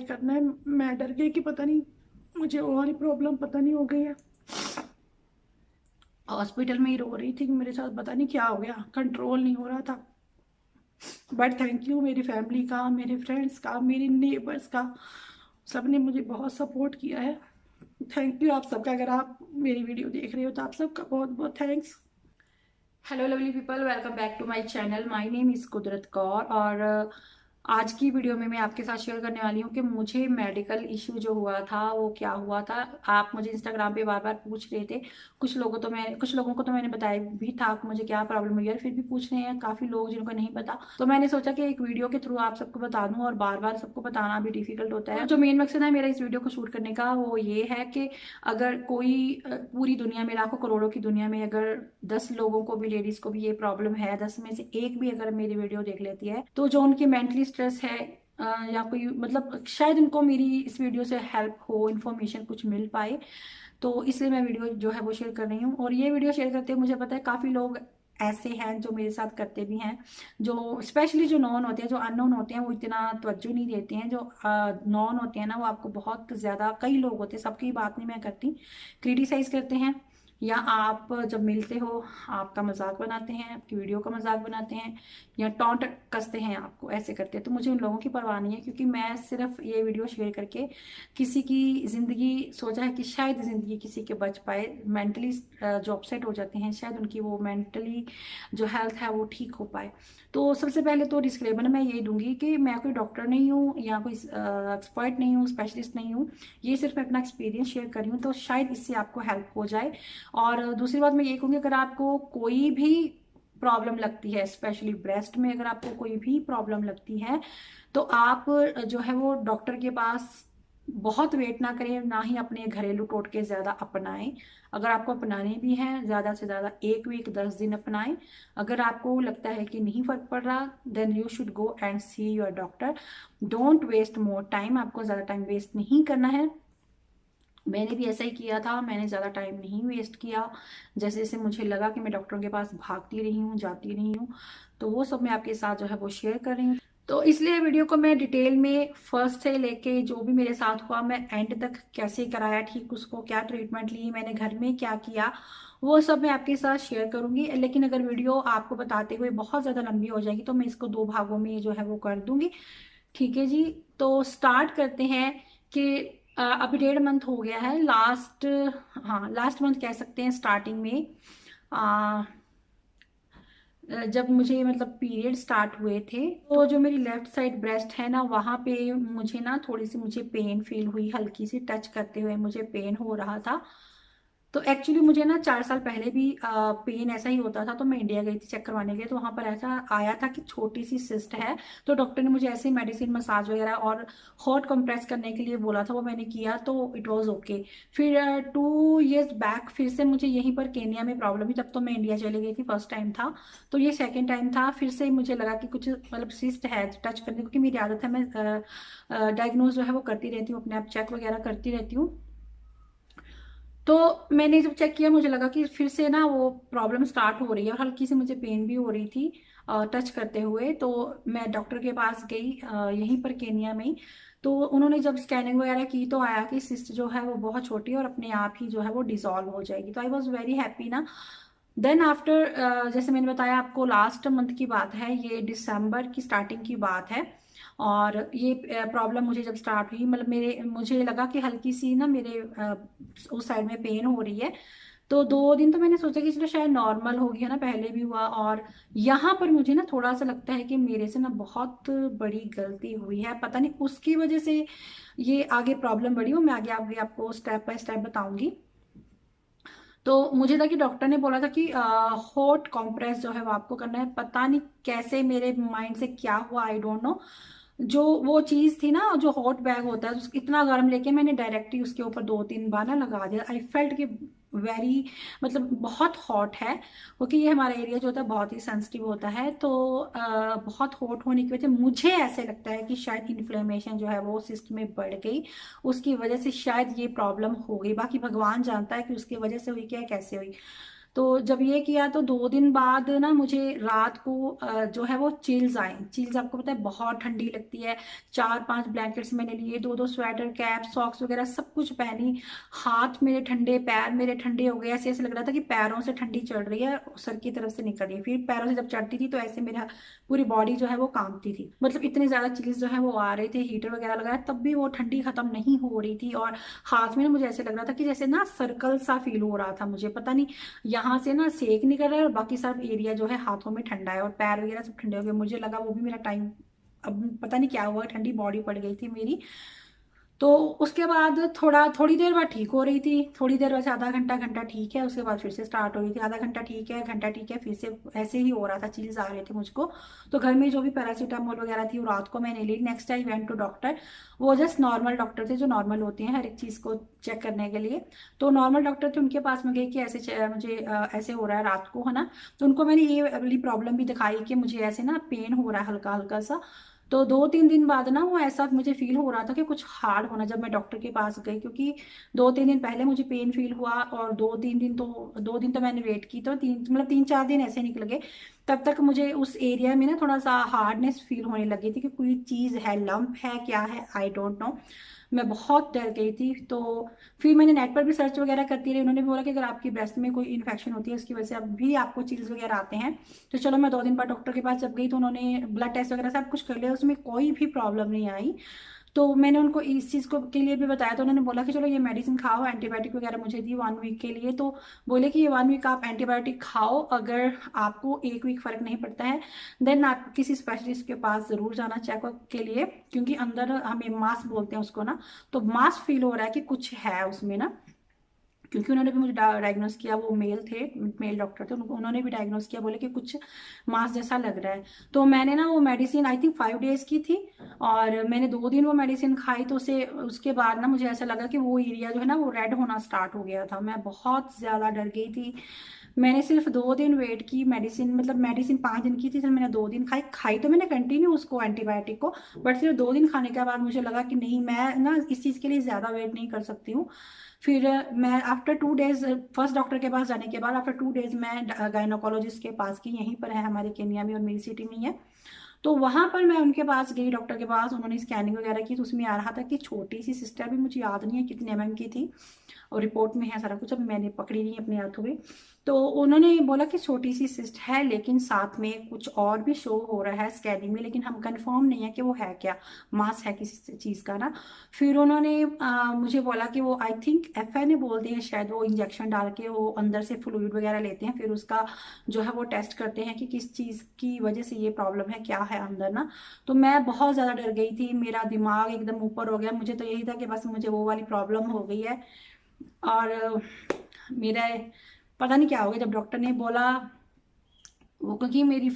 करना है। मैं डर गई कि पता नहीं मुझे और ही प्रॉब्लम पता नहीं हो गई है। हॉस्पिटल में ही रो रही थी कि मेरे साथ पता नहीं क्या हो गया, कंट्रोल नहीं हो रहा था। बट थैंक यू मेरी फैमिली का, मेरे फ्रेंड्स का, मेरे नेबर्स का, सबने मुझे बहुत सपोर्ट किया है। थैंक यू आप सबका। अगर आप मेरी वीडियो देख रहे हो तो आप सबका बहुत बहुत thanks. Hello lovely people, welcome back to my channel. My name is Kudrat Kaur. और आज की वीडियो में मैं आपके साथ शेयर करने वाली हूँ कि मुझे मेडिकल इश्यू जो हुआ था वो क्या हुआ था। आप मुझे इंस्टाग्राम पे बार बार पूछ रहे थे। कुछ लोगों को तो मैंने बताया भी था कि मुझे क्या प्रॉब्लम हुई है, फिर भी पूछ रहे हैं काफ़ी लोग जिनको नहीं पता। तो मैंने सोचा कि एक वीडियो के थ्रू आप सबको बता दूँ, और बार बार सबको बताना भी डिफिकल्ट होता है। जो मेन मकसद है मेरा इस वीडियो को शूट करने का वो ये है कि अगर कोई पूरी दुनिया में, लाखों करोड़ों की दुनिया में अगर 10 लोगों को भी, लेडीज को भी ये प्रॉब्लम है, 10 में से एक भी अगर मेरी वीडियो देख लेती है, तो जो उनकी मेंटली स्ट्रेस है या कोई मतलब शायद उनको मेरी इस वीडियो से हेल्प हो, इन्फॉर्मेशन कुछ मिल पाए। तो इसलिए मैं वीडियो जो है वो शेयर कर रही हूँ। और ये वीडियो शेयर करते हुए मुझे पता है काफ़ी लोग ऐसे हैं जो मेरे साथ करते भी हैं, जो स्पेशली जो नॉन होते हैं, जो अननोन होते हैं वो इतना तवज्जो नहीं देते हैं। जो नॉन होते हैं ना वो आपको बहुत ज़्यादा, कई लोग होते हैं, सबकी बात नहीं मैं करती, क्रिटिसाइज करते हैं, या आप जब मिलते हो आपका मजाक बनाते हैं, आपकी वीडियो का मजाक बनाते हैं, या टॉन्ट कसते हैं आपको, ऐसे करते हैं। तो मुझे उन लोगों की परवाह नहीं है, क्योंकि मैं सिर्फ ये वीडियो शेयर करके किसी की ज़िंदगी, सोचा है कि शायद ज़िंदगी किसी के बच पाए। मेंटली जो अपसेट हो जाते हैं, शायद उनकी वो मेंटली जो हेल्थ है वो ठीक हो पाए। तो सबसे पहले तो डिस्क्लेमर मैं ये दूंगी कि मैं कोई डॉक्टर नहीं हूँ या कोई एक्सपर्ट नहीं हूँ, स्पेशलिस्ट नहीं हूँ। ये सिर्फ मैं अपना एक्सपीरियंस शेयर कर रही हूँ, तो शायद इससे आपको हेल्प हो जाए। और दूसरी बात मैं ये कहूँगी, अगर आपको कोई भी प्रॉब्लम लगती है, स्पेशली ब्रेस्ट में अगर आपको कोई भी प्रॉब्लम लगती है, तो आप जो है वो डॉक्टर के पास बहुत वेट ना करें, ना ही अपने घरेलू टोटके ज़्यादा अपनाएं। अगर आपको अपनाने भी हैं, ज़्यादा से ज़्यादा 1 वीक 10 दिन अपनाएं। अगर आपको लगता है कि नहीं फर्क पड़ रहा, then you should go and see your doctor. Don't waste more time, आपको ज़्यादा टाइम वेस्ट नहीं करना है। मैंने भी ऐसा ही किया था, मैंने ज़्यादा टाइम नहीं वेस्ट किया। जैसे जैसे मुझे लगा कि मैं डॉक्टरों के पास भागती रही हूँ, जाती रही हूँ, तो वो सब मैं आपके साथ जो है वो शेयर कर रही हूँ। तो इसलिए वीडियो को मैं डिटेल में फर्स्ट से लेके जो भी मेरे साथ हुआ, मैं एंड तक कैसे कराया ठीक, उसको क्या ट्रीटमेंट ली, मैंने घर में क्या किया, वो सब मैं आपके साथ शेयर करूंगी। लेकिन अगर वीडियो आपको बताते हुए बहुत ज़्यादा लंबी हो जाएगी तो मैं इसको 2 भागों में जो है वो कर दूंगी। ठीक है जी। तो स्टार्ट करते हैं कि अभी 1.5 मंथ हो गया है, लास्ट, हाँ लास्ट मंथ कह सकते हैं, स्टार्टिंग में जब मुझे मतलब पीरियड स्टार्ट हुए थे, तो जो मेरी लेफ्ट साइड ब्रेस्ट है ना, वहाँ पे मुझे ना थोड़ी सी मुझे पेन फील हुई, हल्की सी टच करते हुए मुझे पेन हो रहा था। तो एक्चुअली मुझे ना 4 साल पहले भी पेन ऐसा ही होता था, तो मैं इंडिया गई थी चेक करवाने के लिए, तो वहाँ पर ऐसा आया था कि छोटी सी सिस्ट है। तो डॉक्टर ने मुझे ऐसे मेडिसिन, मसाज वगैरह और हॉट कंप्रेस करने के लिए बोला था, वो मैंने किया तो इट वाज ओके। फिर 2 years बैक फिर से मुझे यहीं पर केनिया में प्रॉब्लम हुई, तब तो मैं इंडिया चली गई थी, फर्स्ट टाइम था। तो ये सेकेंड टाइम था, फिर से मुझे लगा कि कुछ मतलब सिस्ट है टच करने, क्योंकि मेरी आदत है, मैं डायग्नोज जो है वो करती रहती हूँ, अपने आप चेक वगैरह करती रहती हूँ। तो मैंने जब चेक किया मुझे लगा कि फिर से ना वो प्रॉब्लम स्टार्ट हो रही है, और हल्की सी मुझे पेन भी हो रही थी टच करते हुए। तो मैं डॉक्टर के पास गई यहीं पर केनिया में ही। तो उन्होंने जब स्कैनिंग वगैरह की तो आया कि सिस्ट जो है वो बहुत छोटी है और अपने आप ही जो है वो डिसॉल्व हो जाएगी। तो आई वॉज वेरी हैप्पी ना। देन आफ्टर, जैसे मैंने बताया आपको, लास्ट मंथ की बात है, ये दिसंबर की स्टार्टिंग की बात है। और ये प्रॉब्लम मुझे जब स्टार्ट हुई, मतलब मुझे लगा कि हल्की सी ना मेरे उस साइड में पेन हो रही है। तो 2 दिन तो मैंने सोचा कि चलो शायद नॉर्मल हो गया ना, पहले भी हुआ। और यहाँ पर मुझे ना थोड़ा सा लगता है कि मेरे से ना बहुत बड़ी गलती हुई है, पता नहीं उसकी वजह से ये आगे प्रॉब्लम बढ़ी हो। मैं आगे आगे आपको स्टेप बाय स्टेप बताऊंगी। तो मुझे था कि डॉक्टर ने बोला था कि हॉट कॉम्प्रेस जो है वो आपको करना है। पता नहीं कैसे मेरे माइंड से क्या हुआ, आई डोंट नो। जो वो चीज थी ना, जो हॉट बैग होता है, इतना गर्म लेके मैंने डायरेक्टली उसके ऊपर 2-3 बार ना लगा दिया। आई फेल्ट कि वेरी, मतलब बहुत हॉट है, क्योंकि ये हमारा एरिया जो होता है बहुत ही सेंसिटिव होता है। तो बहुत हॉट होने की वजह से मुझे ऐसे लगता है कि शायद इन्फ्लेमेशन जो है वो सिस्ट में बढ़ गई, उसकी वजह से शायद ये प्रॉब्लम हो गई। बाकी भगवान जानता है कि उसकी वजह से हुई क्या, कैसे हुई। तो जब ये किया तो 2 दिन बाद ना मुझे रात को जो है वो चिल्स आई। चिल्स आपको पता है बहुत ठंडी लगती है। 4-5 ब्लैंकेट्स मैंने लिए, 2-2 स्वेटर, कैप, सॉक्स वगैरह सब कुछ पहनी। हाथ मेरे ठंडे, पैर मेरे ठंडे हो गए, ऐसे ऐसे लग रहा था कि पैरों से ठंडी चढ़ रही है, सर की तरफ से निकल रही है। फिर पैरों से जब चढ़ती थी तो ऐसे मेरा पूरी बॉडी जो है वो कांपती थी। मतलब इतने ज्यादा चिल्स जो है वो आ रहे थे, हीटर वगैरह लगाया तब भी वो ठंडी खत्म नहीं हो रही थी। और हाथ में ना मुझे ऐसे लग रहा था कि जैसे ना सर्कल सा फील हो रहा था, मुझे पता नहीं यहाँ से ना सेक निकल रहा है और बाकी सब एरिया जो है हाथों में ठंडा है और पैर वगैरह सब ठंडे हो गए। मुझे लगा वो भी मेरा टाइम, अब पता नहीं क्या हुआ, ठंडी बॉडी पड़ गई थी मेरी। तो उसके बाद थोड़ी देर बाद ठीक हो रही थी, थोड़ी देर बाद आधा घंटा, घंटा ठीक है, उसके बाद फिर से स्टार्ट हो रही थी, आधा घंटा ठीक है, घंटा ठीक है, फिर से ऐसे ही हो रहा था, चीज आ रहे थे मुझको। तो घर में जो भी पैरासीटामोल वगैरह थी वो रात को मैंने ली। Next I went to doctor. वो जस्ट नॉर्मल डॉक्टर थे जो नॉर्मल होते हैं हर एक चीज को चेक करने के लिए। तो नॉर्मल डॉक्टर थे, उनके पास में गई कि ऐसे मुझे ऐसे हो रहा है रात को, है ना। तो उनको मैंने ये वाली प्रॉब्लम भी दिखाई कि मुझे ऐसे ना पेन हो रहा है हल्का हल्का सा। तो 2-3 दिन बाद ना वो ऐसा मुझे फील हो रहा था कि कुछ हार्ड होना, जब मैं डॉक्टर के पास गई, क्योंकि 2-3 दिन पहले मुझे पेन फील हुआ और 2 दिन तो मैंने वेट की, तो 3-4 दिन ऐसे निकल गए। तब तक मुझे उस एरिया में ना थोड़ा सा हार्डनेस फील होने लगी थी कि कोई चीज है, लंप है, क्या है, आई डोंट नो। मैं बहुत डर गई थी। तो फिर मैंने नेट पर भी सर्च वगैरह करती रही। उन्होंने भी बोला कि अगर आपकी ब्रेस्ट में कोई इन्फेक्शन होती है उसकी वजह से अब भी आपको चिल्स वगैरह आते हैं। तो चलो मैं 2 दिन बाद डॉक्टर के पास जब गई तो उन्होंने ब्लड टेस्ट वगैरह सब कुछ कर लिया, उसमें कोई भी प्रॉब्लम नहीं आई। तो मैंने उनको इस चीज़ को के लिए भी बताया, तो उन्होंने बोला कि चलो ये मेडिसिन खाओ, एंटीबायोटिक वगैरह मुझे दी 1 वीक के लिए। तो बोले कि ये 1 वीक आप एंटीबायोटिक खाओ, अगर आपको 1 वीक फर्क नहीं पड़ता है देन आप किसी स्पेशलिस्ट के पास जरूर जाना चेकअप के लिए, क्योंकि अंदर हमें मास बोलते हैं उसको ना, तो मास फील हो रहा है कि कुछ है उसमें ना। क्योंकि उन्होंने भी मुझे डायग्नोस किया, वो मेल थे, मेल डॉक्टर थे, उन्होंने भी डायग्नोस किया, बोले कि कुछ मास जैसा लग रहा है। तो मैंने ना वो मेडिसिन आई थिंक 5 डेज की थी और मैंने 2 दिन वो मेडिसिन खाई। तो उसे उसके बाद ना मुझे ऐसा लगा कि वो एरिया जो है ना वो रेड होना स्टार्ट हो गया था। मैं बहुत ज़्यादा डर गई थी। मैंने सिर्फ 2 दिन वेट की मेडिसिन, मतलब मेडिसिन 5 दिन की थी, फिर मैंने 2 दिन खाई। खाई तो मैंने कंटिन्यू उसको, एंटीबायोटिक को, बट सिर्फ 2 दिन खाने के बाद मुझे लगा कि नहीं, मैं ना इस चीज़ के लिए ज़्यादा वेट नहीं कर सकती हूँ। फिर मैं आफ्टर 2 डेज, फर्स्ट डॉक्टर के पास जाने के बाद आफ्टर 2 डेज मैं गायनोकोलॉजिस्ट के पास की, यहीं पर है हमारे केनिया में और मेरी सिटी में ही है। तो वहां पर मैं उनके पास गई, डॉक्टर के पास, उन्होंने स्कैनिंग वगैरह की तो उसमें आ रहा था कि छोटी सी सिस्टर, भी मुझे याद नहीं है कितने mm की थी, और रिपोर्ट में है सारा कुछ, अब मैंने पकड़ी नहीं अपने हाथों में। तो उन्होंने बोला कि छोटी सी सिस्ट है, लेकिन साथ में कुछ और भी शो हो रहा है स्कैनिंग में, लेकिन हम कंफर्म नहीं है कि वो है क्या, मास है किसी चीज का ना। फिर उन्होंने मुझे बोला कि वो आई थिंक FNA बोलते हैं शायद, वो इंजेक्शन डाल के वो अंदर से फ्लूइड वगैरह लेते हैं, फिर उसका जो है वो टेस्ट करते हैं कि किस चीज की वजह से ये प्रॉब्लम है, क्या है अंदर ना। तो मैं बहुत ज्यादा डर गई थी, मेरा दिमाग एकदम ऊपर हो गया। मुझे तो यही था कि बस मुझे वो वाली प्रॉब्लम हो गई है। और मेरा पता नहीं क्या हो गया जब डॉक्टर ने बोला वो, क्योंकि मेरी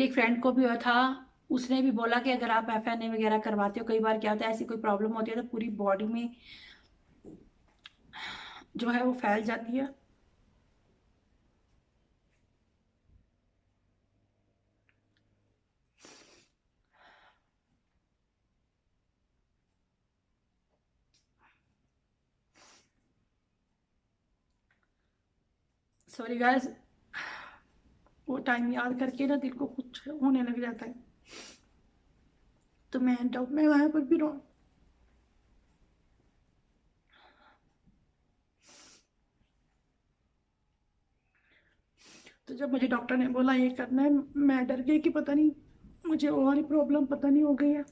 एक फ्रेंड को भी हुआ था, उसने भी बोला कि अगर आप FNA वगैरह करवाते हो, कई बार क्या होता है ऐसी कोई प्रॉब्लम होती है तो पूरी बॉडी में जो है वो फैल जाती है। सॉरी गाइस, वो टाइम याद करके ना दिल को कुछ होने लग जाता है। तो मैं वहां पर भी रो। तो जब मुझे डॉक्टर ने बोला ये करना है, मैं डर गई कि पता नहीं मुझे वो वाली प्रॉब्लम पता नहीं हो गई है।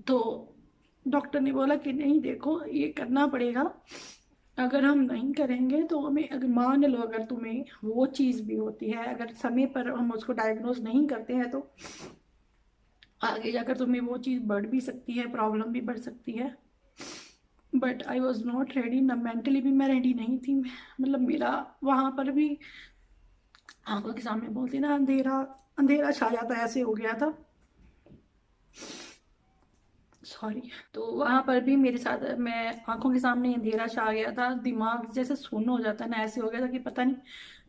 तो डॉक्टर ने बोला कि नहीं देखो, ये करना पड़ेगा, अगर हम नहीं करेंगे तो हमें, अगर मान लो अगर तुम्हें वो चीज़ भी होती है, अगर समय पर हम उसको डायग्नोज नहीं करते हैं तो आगे जाकर तुम्हें वो चीज़ बढ़ भी सकती है, प्रॉब्लम भी बढ़ सकती है। But I was not ready ना, मेंटली भी मैं रेडी नहीं थी। मतलब मेरा वहां पर भी आंखों के सामने बोलती ना, अंधेरा अंधेरा छा जाता है, ऐसे हो गया था। सॉरी। तो वहां पर भी मेरे साथ, मैं आंखों के सामने अंधेरा छा गया था, दिमाग जैसे सुन्न हो जाता है ना, ऐसे हो गया था कि पता नहीं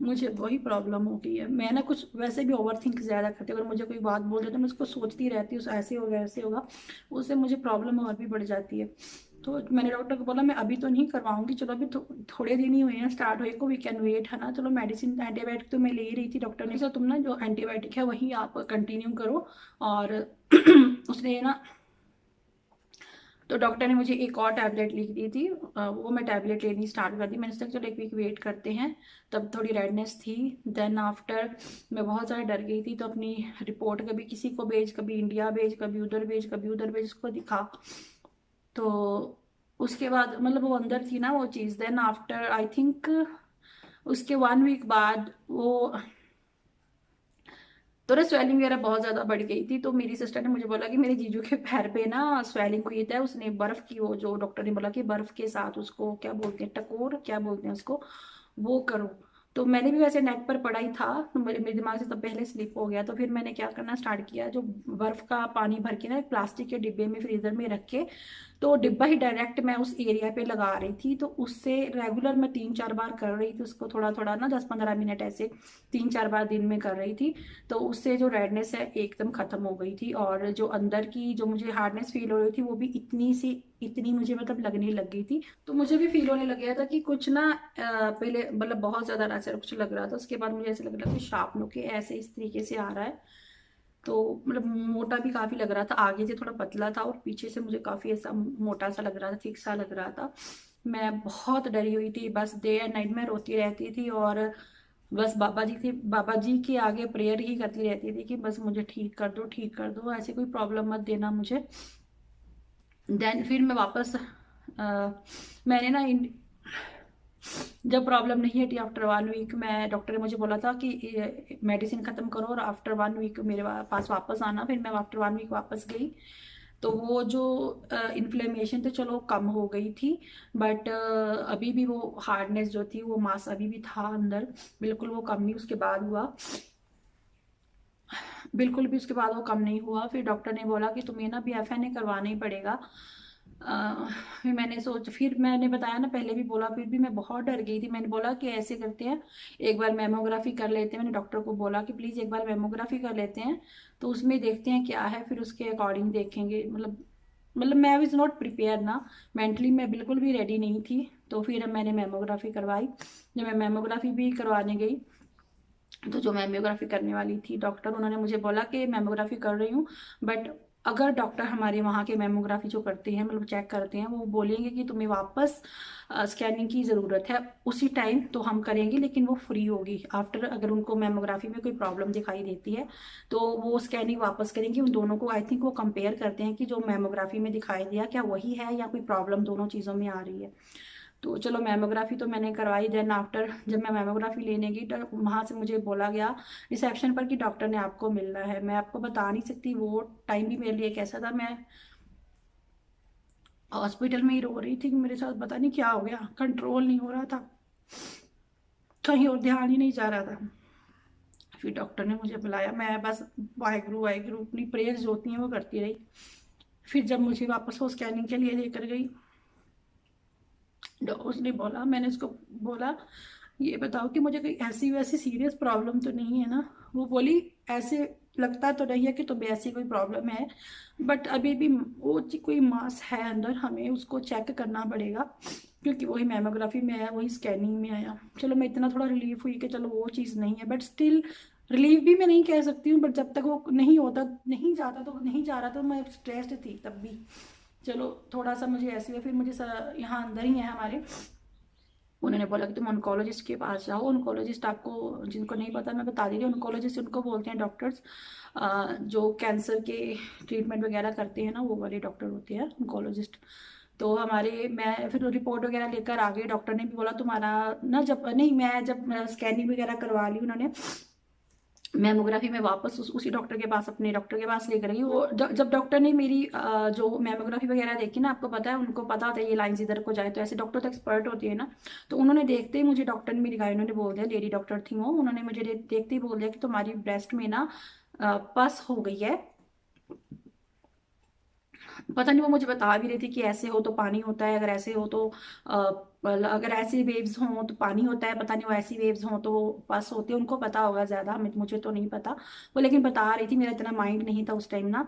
मुझे वही प्रॉब्लम हो गई है। मैं ना कुछ वैसे भी ओवर थिंक ज्यादा करती हूँ, अगर मुझे कोई बात बोल दे तो मैं उसको सोचती रहती हूँ, ऐसे होगा ऐसे होगा, उससे मुझे प्रॉब्लम और भी बढ़ जाती है। तो मैंने डॉक्टर को बोला मैं अभी तो नहीं करवाऊंगी, चलो अभी थोड़े दिन ही हुए हैं स्टार्ट हुए को, वी कैन वेट, है ना। चलो मेडिसिन एंटीबायोटिक तो मैं ले ही रही थी। डॉक्टर ने कहा तुम ना जो एंटीबायोटिक है वही आप कंटिन्यू करो। और उसने ना, तो डॉक्टर ने मुझे एक और टैबलेट लिख दी थी, वो मैं टैबलेट लेनी स्टार्ट कर दी। मैंने सोचा चलो एक वीक वेट करते हैं। तब थोड़ी रेडनेस थी। देन आफ्टर मैं बहुत ज़्यादा डर गई थी, तो अपनी रिपोर्ट कभी किसी को भेज, कभी इंडिया भेज, कभी उधर भेज, कभी उधर भेज, उसको दिखा। तो उसके बाद मतलब वो अंदर थी ना वो चीज़। देन आफ्टर आई थिंक उसके 1 वीक बाद वो तो ना स्वेलिंग वगैरह बहुत ज़्यादा बढ़ गई थी। तो मेरी सिस्टर ने मुझे बोला कि मेरे जीजू के पैर पे ना स्वेलिंग हुई था, उसने बर्फ़ की, वो जो डॉक्टर ने बोला कि बर्फ़ के साथ उसको क्या बोलते हैं, टकोर क्या बोलते हैं उसको, वो करो। तो मैंने भी वैसे नेट पर पढ़ा ही था, तो मेरे दिमाग से तब पहले स्लिप हो गया। तो फिर मैंने क्या करना स्टार्ट किया, जो बर्फ़ का पानी भर के ना एक प्लास्टिक के डिब्बे में फ्रीज़र में रख के, तो डिब्बा ही डायरेक्ट मैं उस एरिया पे लगा रही थी। तो उससे रेगुलर मैं 3-4 बार कर रही थी उसको, थोड़ा थोड़ा ना 10-15 मिनट ऐसे 3-4 बार दिन में कर रही थी। तो उससे जो रेडनेस है एकदम खत्म हो गई थी। और जो अंदर की जो मुझे हार्डनेस फील हो रही थी वो भी इतनी मुझे मतलब लगने लग गई थी। तो मुझे भी फील होने लग गया था कि कुछ ना पहले मतलब बहुत ज़्यादा ऐसा कुछ लग रहा था, उसके बाद मुझे ऐसे लग रहा था कि शार्प के ऐसे इस तरीके से आ रहा है। तो मतलब मोटा भी काफ़ी लग रहा था, आगे से थोड़ा पतला था और पीछे से मुझे काफ़ी ऐसा मोटा सा लग रहा था, थिक सा लग रहा था। मैं बहुत डरी हुई थी, बस डे एंड नाइट में रोती रहती थी और बस बाबा जी के आगे प्रेयर ही करती रहती थी कि बस मुझे ठीक कर दो, ठीक कर दो, ऐसे कोई प्रॉब्लम मत देना मुझे। देन फिर मैं वापस मैंने ना जब प्रॉब्लम नहीं हटी आफ्टर 1 वीक, मैं डॉक्टर ने मुझे बोला था कि मेडिसिन ख़त्म करो और आफ्टर 1 वीक मेरे पास वापस आना। फिर मैं आफ्टर 1 वीक वापस गई। तो वो जो इन्फ्लेमेशन तो चलो कम हो गई थी, बट अभी भी वो हार्डनेस जो थी वो मांस अभी भी था अंदर, बिल्कुल वो कम नहीं उसके बाद हुआ, बिल्कुल भी उसके बाद वो कम नहीं हुआ। फिर डॉक्टर ने बोला कि तुम्हें ना BFNA करवाना ही पड़ेगा। फिर मैंने बताया ना, पहले भी बोला, फिर भी मैं बहुत डर गई थी। मैंने बोला कि ऐसे करते हैं, एक बार मेमोग्राफी कर लेते हैं। मैंने डॉक्टर को बोला कि प्लीज़ एक बार मेमोग्राफी कर लेते हैं, तो उसमें देखते हैं क्या है, फिर उसके अकॉर्डिंग देखेंगे। मतलब मैं इज़ नॉट प्रिपेयर ना, मेंटली मैं बिल्कुल भी रेडी नहीं थी। तो फिर मैंने मेमोग्राफी करवाई। जब मैं मेमोग्राफी भी करवाने गई, तो जो मेमोग्राफी करने वाली थी डॉक्टर, उन्होंने मुझे बोला कि मेमोग्राफी कर रही हूँ, बट अगर डॉक्टर हमारे वहाँ के मेमोग्राफी जो करते हैं मतलब चेक करते हैं, वो बोलेंगे कि तुम्हें वापस स्कैनिंग की ज़रूरत है उसी टाइम, तो हम करेंगे, लेकिन वो फ्री होगी। आफ्टर अगर उनको मेमोग्राफी में कोई प्रॉब्लम दिखाई देती है तो वो स्कैनिंग वापस करेंगे। उन दोनों को आई थिंक वो कंपेयर करते हैं कि जो मेमोग्राफी में दिखाई दिया क्या वही है या कोई प्रॉब्लम दोनों चीज़ों में आ रही है। तो चलो मेमोग्राफी तो मैंने करवाई। देन आफ्टर जब मैं मेमोग्राफी लेने गई, तो वहाँ से मुझे बोला गया रिसेप्शन पर कि डॉक्टर ने आपको मिलना है। मैं आपको बता नहीं सकती वो टाइम भी मेरे लिए कैसा था। मैं हॉस्पिटल में ही रो रही थी कि मेरे साथ पता नहीं क्या हो गया, कंट्रोल नहीं हो रहा था, कहीं और ध्यान ही नहीं जा रहा था। फिर डॉक्टर ने मुझे बुलाया, मैं बस वाहिगुरु वाहिगुरु अपनी प्रेयर्स जो होती हैं वो करती रही। फिर जब मुझे वापस वो स्कैनिंग के लिए लेकर गई, उसने बोला, मैंने उसको बोला ये बताओ कि मुझे कोई ऐसी वैसी सीरियस प्रॉब्लम तो नहीं है ना। वो बोली ऐसे लगता तो नहीं है कि तुम्हें ऐसी कोई प्रॉब्लम है, बट अभी भी वो कोई मास है अंदर, हमें उसको चेक करना पड़ेगा, क्योंकि वही मेमोग्राफी में आया, वही स्कैनिंग में आया। चलो मैं इतना थोड़ा रिलीफ हुई कि चलो वो चीज़ नहीं है, बट स्टिल रिलीफ भी मैं नहीं कह सकती हूँ, बट जब तक वो नहीं होता, नहीं जाता तो नहीं जा रहा, तो मैं स्ट्रेस्ड थी तब भी। चलो थोड़ा सा मुझे ऐसे हुआ। फिर मुझे यहाँ अंदर ही है हमारे, उन्होंने बोला कि तुम ऑन्कोलॉजिस्ट के पास जाओ। ऑन्कोलॉजिस्ट, आपको जिनको नहीं पता मैं बता दे रही हूँ, ऑन्कोलॉजिस्ट उनको बोलते हैं डॉक्टर्स जो कैंसर के ट्रीटमेंट वगैरह करते हैं ना, वो वाले डॉक्टर होते हैं ऑन्कोलॉजिस्ट। तो हमारे मैं फिर रिपोर्ट वगैरह लेकर आ गई। डॉक्टर ने भी बोला तुम्हारा ना, जब नहीं मैं जब स्कैनिंग वगैरह करवा ली उन्होंने, मेमोग्राफी में वापस उसी डॉक्टर के पास, अपने डॉक्टर के पास लेकर गई। वो जब डॉक्टर ने मेरी जो मेमोग्राफी वगैरह देखी ना, आपको पता है उनको पता होता है ये लाइंस इधर को जाए, तो ऐसे डॉक्टर तो एक्सपर्ट होती है ना। तो उन्होंने देखते ही मुझे, डॉक्टर ने मेरी गाइड ने बोल दिया, लेडी डॉक्टर थी वो, उन्होंने मुझे देखते ही बोल दिया कि तुम्हारी ब्रेस्ट में ना पस हो गई है। पता नहीं वो मुझे बता भी रही थी कि ऐसे हो तो पानी होता है, अगर ऐसे हो तो अगर ऐसी वेव्स हों तो पानी होता है, पता नहीं वो ऐसी वेव्स हों तो बस होती है, उनको पता होगा ज़्यादा, मुझे तो नहीं पता। वो लेकिन बता रही थी, मेरा इतना माइंड नहीं था उस टाइम ना,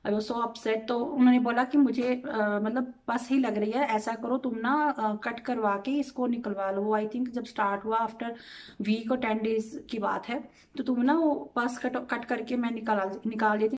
आई वॉज सो अपसेट। तो उन्होंने बोला कि मुझे मतलब बस ही लग रही है, ऐसा करो तुम ना कट करवा के इसको निकलवा लो। वो आई थिंक जब स्टार्ट हुआ आफ्टर वीक और 10 डेज की बात है, तो तुम ना वो बस कट कट करके मैं निकाल निकाल देती